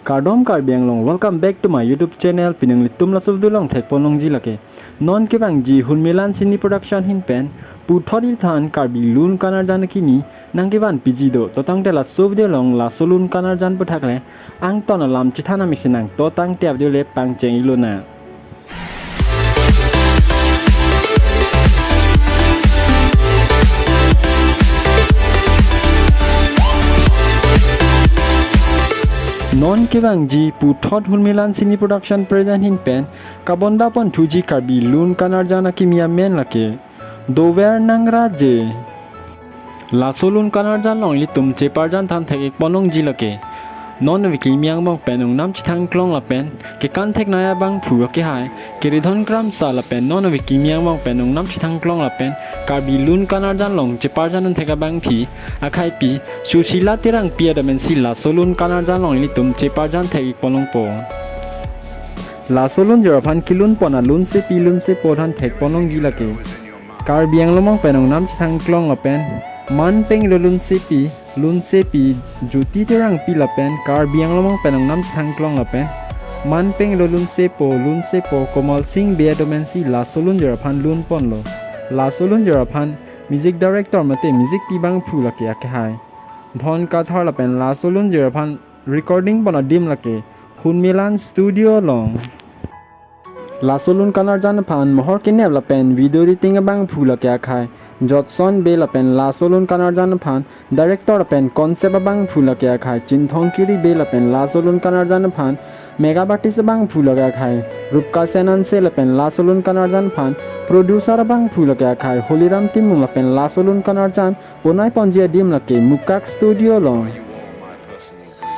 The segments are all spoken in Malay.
Kardom Karbiang long, welcome back to my YouTube channel. Pinang litum la subdulong tek ponong ji lake. Non ke bang ji hun milan sini production hin pen. Pu thodi than karbi lun kanar jan kimi nang ke ban piji do. Totang te la subdulong la solun kanar jan puthak le. Ang ton alam chithana misinang totang te abdul le pang cheng iluna. Non ke bang ji pu thod hun milan sini production present hin pen kabonda pon thuji karbi lun kanar jana kimia men lake dover nangra je la solun kanar jan long li tum che par jan than thek ponong ji lake non wiki miang bang penung nam chithang klong la pen ke kan thek naya bang phu ke hai ke ridhon gram sa la pen non wiki miang bang penung nam chithang klong la pen karbi lun kanar jan long che par jan thek bang phi akhai pi susila tirang pia da men sila solun kanar jan long li tum che par jan thek ponong po la solun jor phan kilun pona lun se pi lun se po than thek ponong ji lake karbiang lomong penung nam chithang klong la pen man peng lun se pi juti terang pi la pen karbiang lomong penang nam thang klong la pen man peng lun se po komal sing be domen si la solun jara phan lun pon lo la solun jara phan music director mate music pi bang phu la ke hai dhon ka thar la pen la solun jara phan recording bona dim la ke hun milan studio long la solun kanar jan phan mohor ke ne la pen video editing bang phu la ke khai Jotson be la pen la solun kanar jan phan director pen concept bang phula kya khai chinthong kiri be la pen la solun kanar jan phan mega artist bang phula kya khai rupka senan se la pen la solun kanar jan phan producer bang phula kya khai holiram timung la pen la solun kanar jan bonai ponjia dim la ke mukak studio long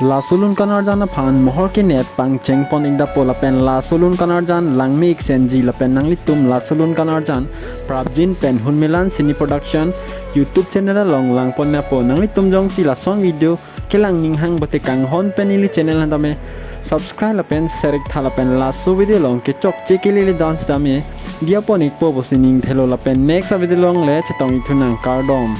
la solun kanar jan phan mohor ke net pang cheng pon ingda pola pen la solun kanar jan langmi exenji la pen nangli tum la solun kanar jan prabjin pen hun milan sini production YouTube channel long lang pon na po nangli tum jong si la song video ke lang ning hang bote kang hon penili channel han dame subscribe la pen serek thala pen la so video long ke chok che ke lili dance dame dia ponik po bosining thelo la pen next video long le chetong ithunang Kardom